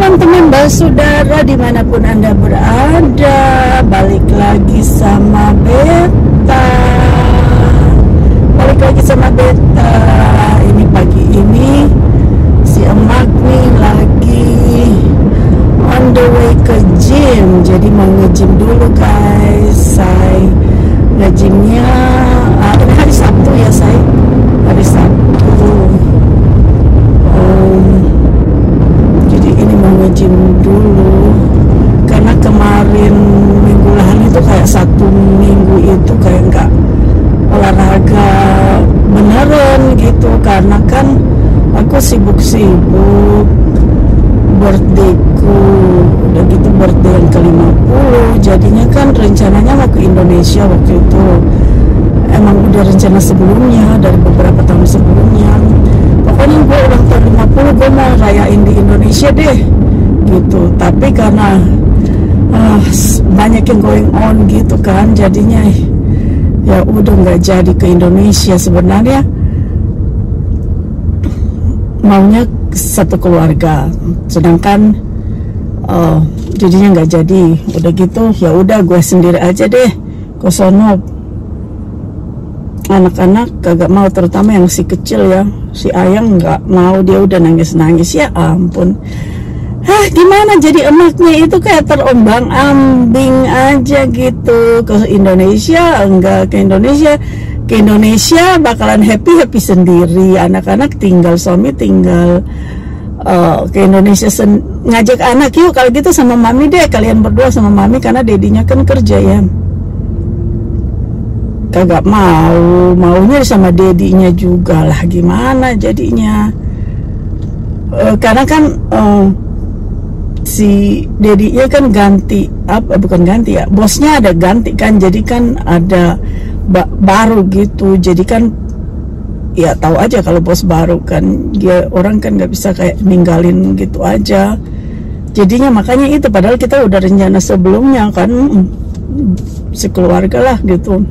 teman-teman, saudara dimanapun Anda berada, balik lagi sama Beta. Ini pagi ini si emak nih lagi on the way ke gym. Jadi mau nge-gym dulu guys. Saya nge-gymnya ini hari Sabtu ya, saya hari Sabtu. Jadi ini mau nge-gym dulu karena kemarin minggu lalu itu kayak satu minggu itu kayak nggak olahraga beneran gitu, karena kan aku sibuk-sibuk birthdayku, udah gitu birthday yang ke-50. Jadinya kan rencananya mau ke Indonesia waktu itu, emang udah rencana sebelumnya dari beberapa tahun sebelumnya. Pokoknya gue ulang tahun 50 gue mau rayain di Indonesia deh gitu. Tapi karena banyak yang going on gitu kan, jadinya ya udah nggak jadi ke Indonesia. Sebenarnya maunya satu keluarga, sedangkan jadinya nggak jadi. Udah gitu ya udah gue sendiri aja deh ke sono. Anak-anak kagak mau, terutama yang si kecil ya, si Ayang nggak mau, dia udah nangis-nangis. Ya ampun, gimana jadi emaknya itu kayak terombang-ambing aja gitu. Ke Indonesia enggak, ke Indonesia bakalan happy sendiri, anak-anak tinggal, suami tinggal. Ke Indonesia ngajak anak, yuk kalau gitu sama mami deh, kalian berdua sama mami, karena dedinya kan kerja ya. Kagak mau, maunya sama dedinya juga lah, gimana jadinya. Karena kan si dedinya kan ganti, bukan ganti ya, bosnya ada ganti kan, jadi kan ada baru gitu. Jadi kan ya tahu aja kalau bos baru kan, dia orang kan nggak bisa kayak ninggalin gitu aja. Jadinya makanya itu, padahal kita udah rencana sebelumnya kan, sekeluarga lah gitu.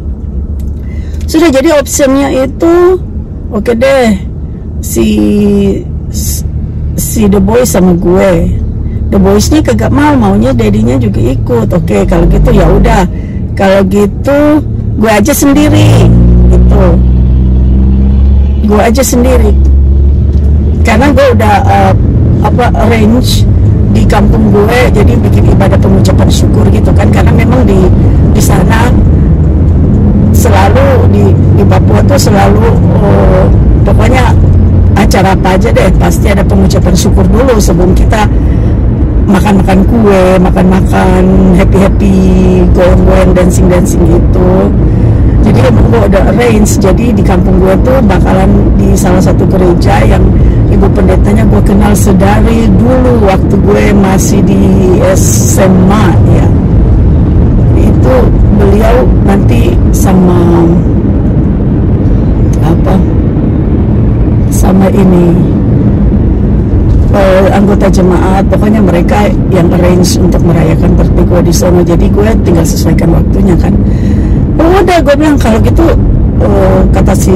Sudah jadi optionnya itu oke deh, si The Boys sama gue. The Boys nya kagak mau, maunya dedinya juga ikut. Oke kalau gitu ya udah, kalau gitu gue aja sendiri gitu. Gue aja sendiri karena gue udah arrange di kampung gue, jadi bikin ibadah pengucapan syukur gitu kan, karena memang di sana selalu di Papua tuh selalu pokoknya acara apa aja deh pasti ada pengucapan syukur dulu sebelum kita makan-makan kue, makan-makan happy goyang-goyang, dancing gitu. Jadi emang gue udah arrange, jadi di kampung gue tuh bakalan di salah satu gereja yang ibu pendetanya gue kenal sedari dulu waktu gue masih di SMA ya. Itu beliau nanti sama ini anggota jemaat, pokoknya mereka yang arrange untuk merayakan birthday gue di sana. Jadi gue tinggal sesuaikan waktunya kan. Udah gue bilang kalau gitu, kata si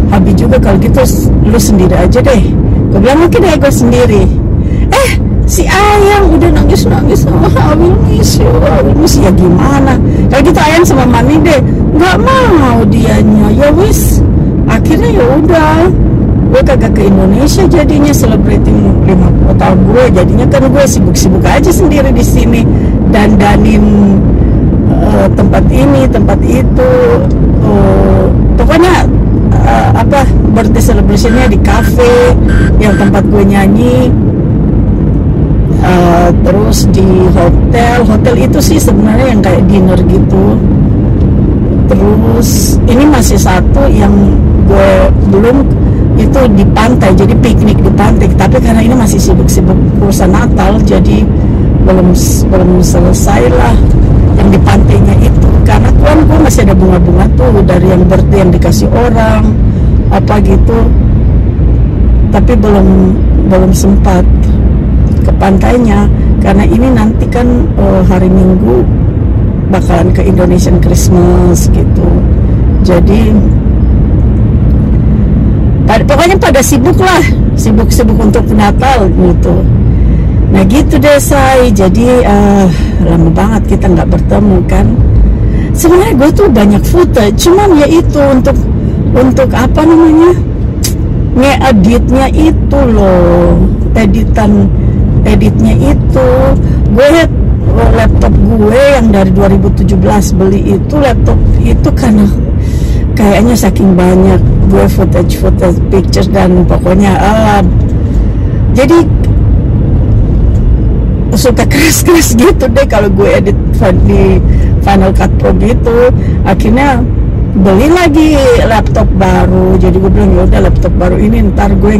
Habi juga, kalau gitu lu sendiri aja deh. Gue bilang oke deh, gue sendiri. Si Ayang udah nangis sama Habi, miss ya gimana. Kalau gitu Ayang sama Mami deh, nggak mau dianya. Ya wis, akhirnya ya udah, gue kagak ke Indonesia jadinya celebrating 50 tahun gue. Jadinya kan gue sibuk-sibuk aja sendiri di sini, dandanin tempat ini tempat itu, pokoknya birthday celebrationnya di cafe yang tempat gue nyanyi, terus di hotel itu sih sebenarnya yang kayak dinner gitu. Terus ini masih satu yang gue belum, itu di pantai, jadi piknik di pantai. Tapi karena ini masih sibuk-sibuk urusan Natal, jadi belum selesai lah yang di pantainya itu. Karena kan gue masih ada bunga-bunga tuh dari yang birthday yang dikasih orang apa gitu, tapi belum sempat ke pantainya karena ini nanti kan hari Minggu bakalan ke Indonesian Christmas gitu. Jadi pokoknya pada sibuk lah, sibuk untuk Natal gitu. Nah gitu deh say. Jadi lama banget kita nggak bertemu kan. Sebenarnya gue tuh banyak footage, cuman ya itu untuk apa namanya, ngeditnya itu loh, editnya itu. Gue laptop gue yang dari 2017 beli itu, laptop itu karena kayaknya saking banyak gue footage pictures dan pokoknya jadi suka keras gitu deh kalau gue edit di Final Cut Pro gitu. Akhirnya beli lagi laptop baru. Jadi gue bilang ya udah, laptop baru ini ntar gue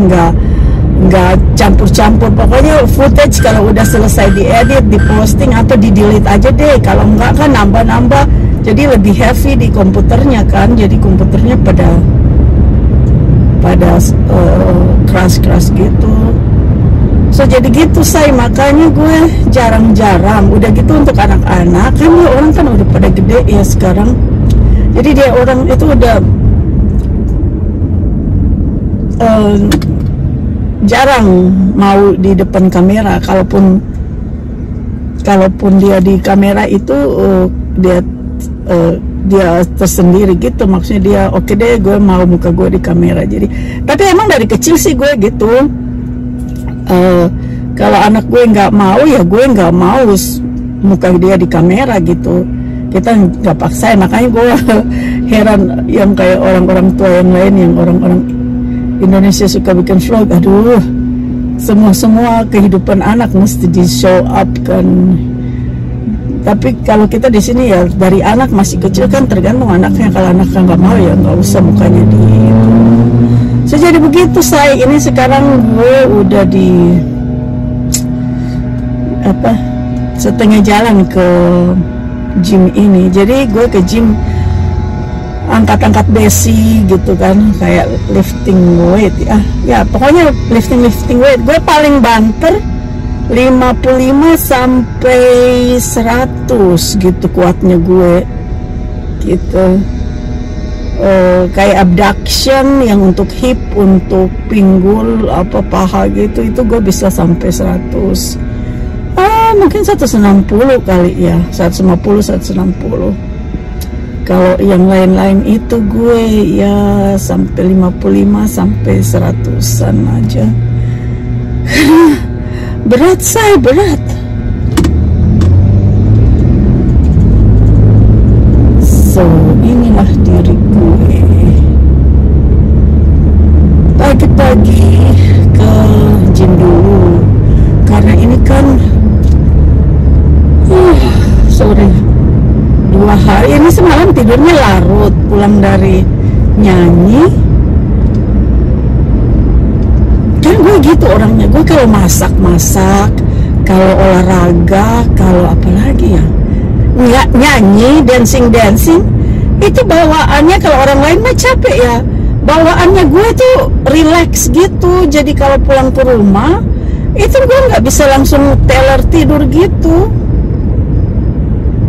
nggak campur-campur, pokoknya footage kalau udah selesai diedit, diposting apa di delete aja deh, kalau enggak kan nambah-nambah, jadi lebih heavy di komputernya kan, jadi komputernya pada keras gitu. So jadi gitu say, makanya gue jarang-jarang. Udah gitu untuk anak-anak kan, ya orang kan udah pada gede ya sekarang, jadi dia orang itu udah jarang mau di depan kamera. Kalaupun dia di kamera itu dia tersendiri gitu, maksudnya dia oke deh gue mau muka gue di kamera. Jadi tapi emang dari kecil sih gue gitu. Kalau anak gue nggak mau ya gue nggak mau muka dia di kamera gitu, kita nggak paksain. Makanya gue heran yang kayak orang-orang tua yang lain, yang orang-orang Indonesia suka bikin vlog, aduh semua kehidupan anak mesti di show up kan. Tapi kalau kita di sini ya dari anak masih kecil kan, tergantung anaknya. Kalau anaknya nggak mau ya nggak usah mukanya di so, jadi begitu say. Ini sekarang gue udah di setengah jalan ke gym ini. Jadi gue ke gym angkat-angkat besi gitu kan, kayak lifting weight ya pokoknya lifting weight. Gue paling banter 55 sampai 100 gitu kuatnya gue gitu. Kayak abduction yang untuk hip, untuk pinggul, paha gitu, itu gue bisa sampai 100, mungkin 160 kali ya, 150 160. Kalau yang lain-lain itu gue ya sampai 55 sampai 100-an aja. Berat say, berat. So inilah diri gue pagi-pagi ke gym dulu, karena ini kan sore 2 hari ini. Semalam tidurnya larut, pulang dari nyanyi kan gue gitu orangnya. Gue kalau masak, kalau olahraga, kalau apalagi ya nggak nyanyi, dancing itu bawaannya, kalau orang lain mah capek ya, bawaannya gue tuh relax gitu. Jadi kalau pulang ke rumah itu gue nggak bisa langsung teler tidur gitu,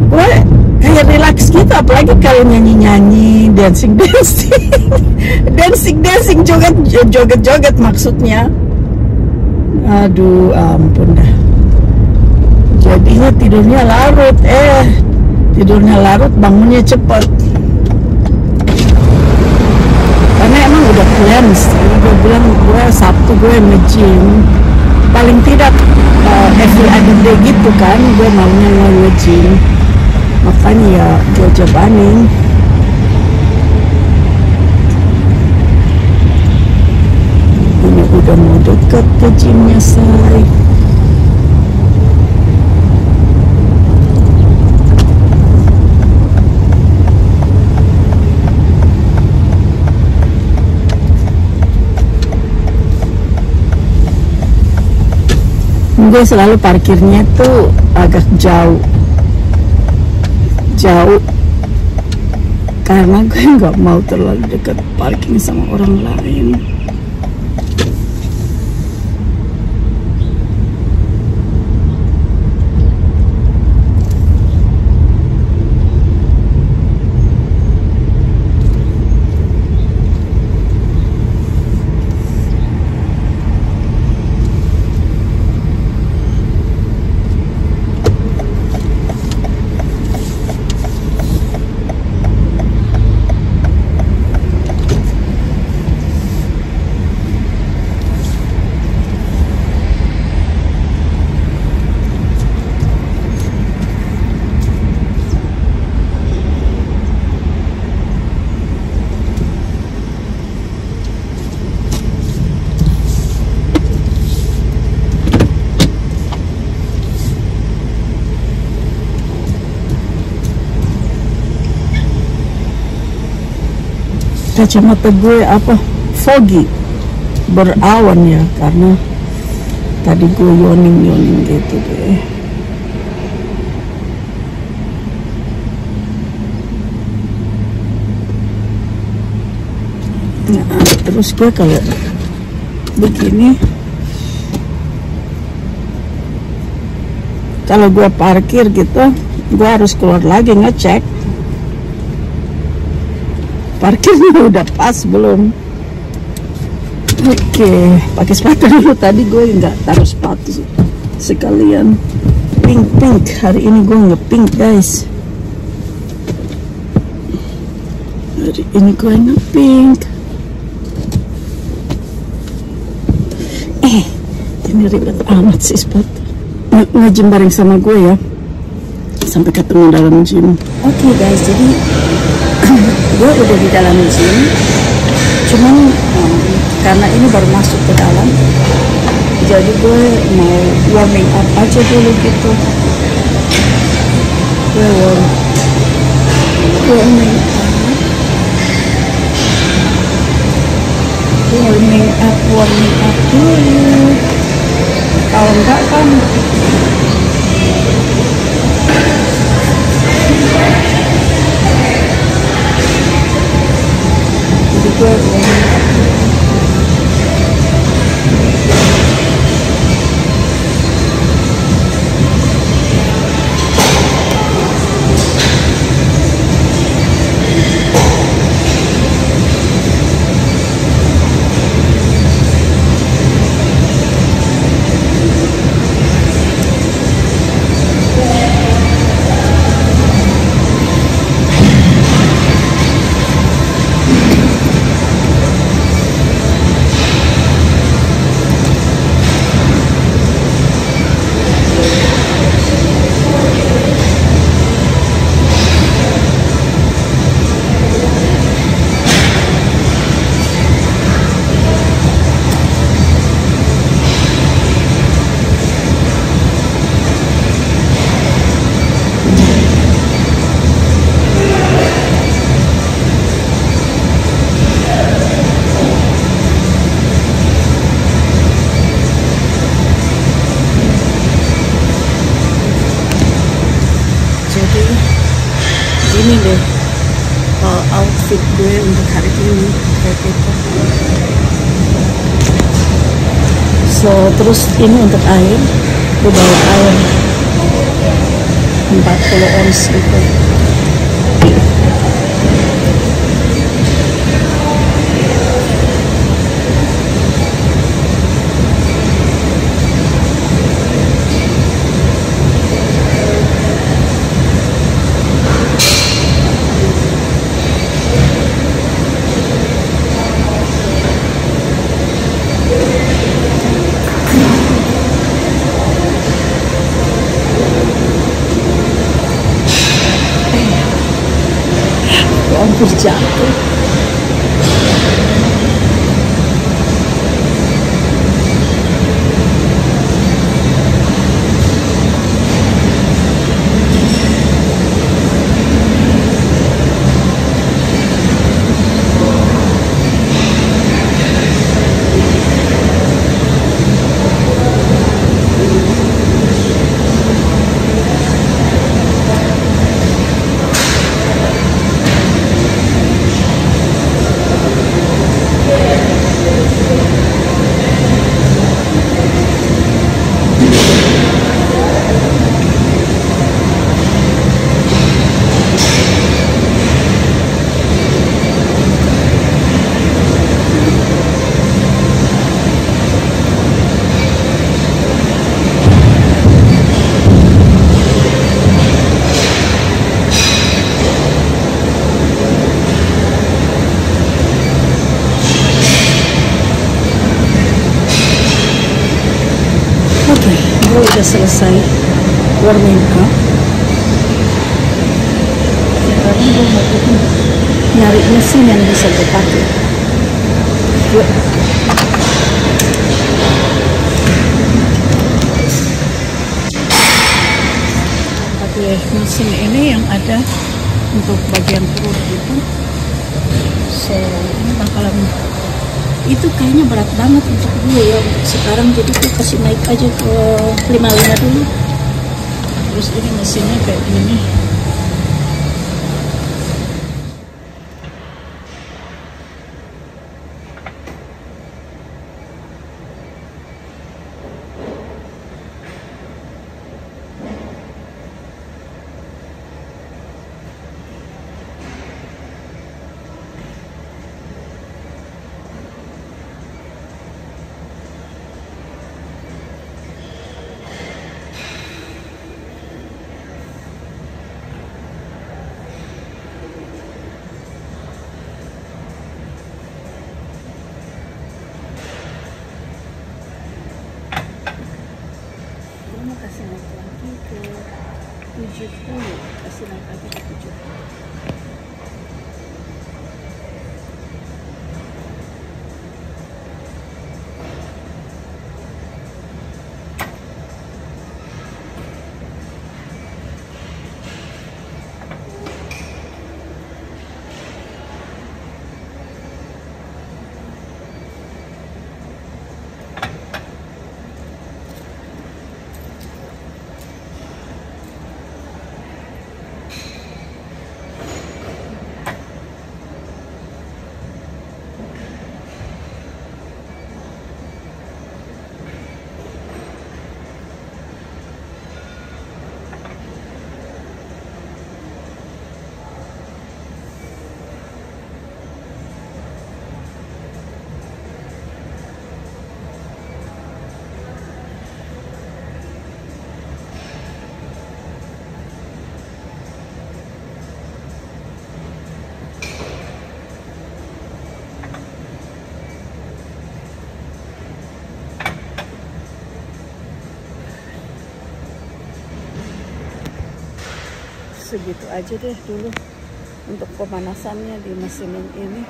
gue kayak relax gitu. Apalagi kalau nyanyi dancing joget maksudnya. Aduh ampun dah, jadinya tidurnya larut, bangunnya cepat. Karena emang udah plans, gue bilang gue Sabtu gue nge-gym, paling tidak every other day gitu kan, gue maunya nge-gym. Makanya ya gue jabanin. Ini udah mau deket ke gymnya say. Gue selalu parkirnya tuh agak jauh karena gue nggak mau terlalu dekat parking sama orang lain. kacamata gue apa foggy, berawan ya, karena tadi gue yawning gitu deh. Nah, terus gue kalau begini, kalau gue parkir gitu, gue harus keluar lagi ngecek parkirnya udah pas belum. Oke, pakai sepatu dulu. Tadi gue nggak taruh sepatu sekalian. Pink hari ini gue nge-pink guys. Hari ini gue nge-pink. Ini ribet amat sih sepatu. Nge-gym bareng sama gue ya, sampai ketemu dalam gym. Oke guys, jadi gue udah di dalam gym, cuman karena ini baru masuk ke dalam, jadi gue mau warming up aja dulu gitu. Gue warming up dulu. Kalau enggak kan jadi gue ini deh outfit gue untuk hari ini kayak gitu. So terus ini untuk air, gue bawa air 40 ons gitu. Hampir jatuh. Gue udah selesai warming up. Sekarang gue mau nyari mesin yang bisa gue pakai. Yuk. Pakai mesin ini yang ada untuk bagian perut gitu. So ini bakalan, itu kayaknya berat banget untuk gue ya sekarang, jadi gue kasih naik aja ke 55 dulu. Terus ini mesinnya kayak gini. Kasih naik lagi ke 70, kasih naik lagi ke 70. Segitu aja deh dulu untuk pemanasannya di mesin ini.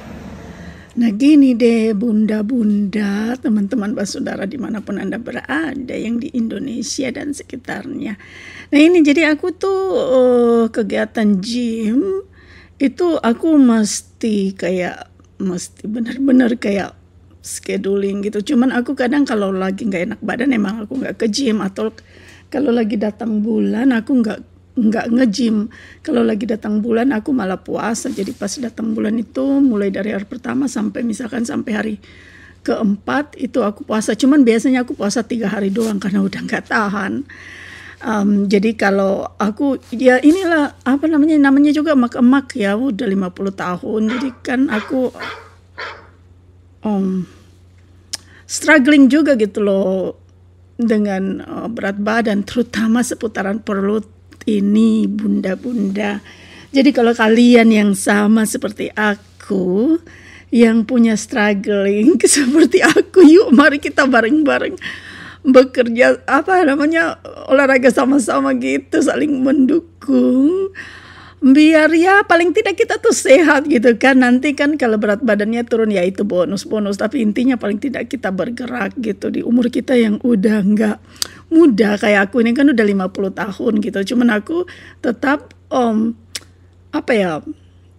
Nah gini deh bunda-bunda, teman-teman basudara dimanapun Anda berada yang di Indonesia dan sekitarnya. Nah ini jadi aku tuh kegiatan gym itu aku mesti benar-benar kayak scheduling gitu. Cuman aku kadang kalau lagi nggak enak badan emang aku nggak ke gym, atau kalau lagi datang bulan aku nggak nge-gym. Kalau lagi datang bulan aku malah puasa. Jadi pas datang bulan itu mulai dari hari pertama sampai misalkan sampai hari keempat itu aku puasa. Cuman biasanya aku puasa 3 hari doang karena udah nggak tahan. Jadi kalau aku ya inilah apa namanya juga emak-emak ya, udah 50 tahun. Jadi kan aku struggling juga gitu loh dengan berat badan, terutama seputaran perut ini bunda-bunda. Jadi kalau kalian yang sama seperti aku, yang punya struggling seperti aku, yuk mari kita bareng-bareng bekerja olahraga sama-sama gitu, saling mendukung. Biar ya paling tidak kita tuh sehat gitu kan. Nanti kan kalau berat badannya turun ya itu bonus-bonus. Tapi intinya paling tidak kita bergerak gitu di umur kita yang udah nggak muda. Kayak aku ini kan udah 50 tahun gitu. Cuman aku tetap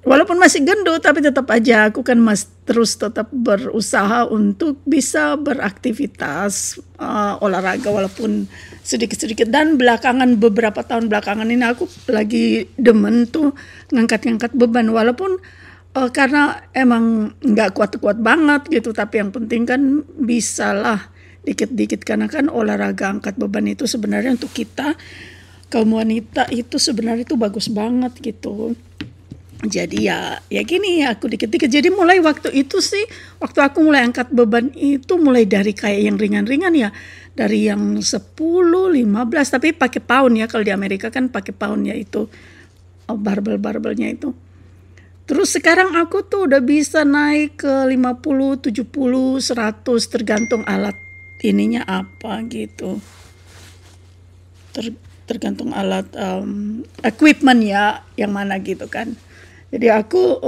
walaupun masih gendut tapi tetap aja aku kan terus tetap berusaha untuk bisa beraktivitas olahraga walaupun sedikit-sedikit. Dan beberapa tahun belakangan ini aku lagi demen tuh ngangkat-ngangkat beban walaupun karena emang nggak kuat-kuat banget gitu, tapi yang penting kan bisalah dikit-dikit, karena kan olahraga angkat beban itu sebenarnya untuk kita kaum wanita itu sebenarnya itu bagus banget gitu. Jadi ya gini aku dikit-dikit. Jadi mulai waktu itu sih, waktu aku mulai angkat beban itu mulai dari kayak yang ringan-ringan ya, dari yang 10, 15 tapi pakai pound ya. Kalau di Amerika kan pakai pound ya itu barbel-barbelnya itu. Terus sekarang aku tuh udah bisa naik ke 50, 70, 100 tergantung alat ininya apa gitu. Tergantung alat equipment ya yang mana gitu kan. Jadi aku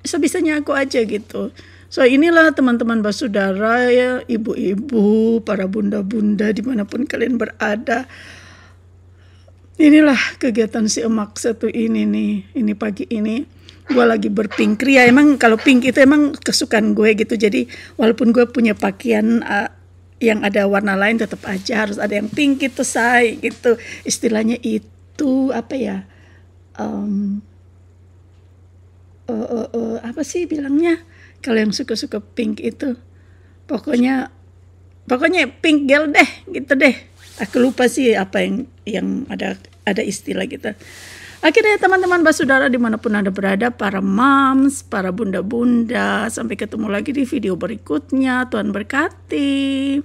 sebisanya aku aja gitu. So inilah teman-teman basudara ya, ibu-ibu, para bunda-bunda dimanapun kalian berada. Inilah kegiatan si emak satu ini nih, ini pagi ini. gue lagi berpink ria. Emang kalau pink itu emang kesukaan gue gitu. Jadi walaupun gue punya pakaian yang ada warna lain, tetap aja harus ada yang pink gitu, say gitu. Istilahnya itu apa ya? Apa sih bilangnya? Kalau yang suka-suka pink itu, pokoknya pink girl deh, gitu deh. Aku lupa sih apa yang ada istilah gitu. Akhirnya teman-teman basudara dimanapun Anda berada, para moms, para bunda-bunda, sampai ketemu lagi di video berikutnya. Tuhan berkati.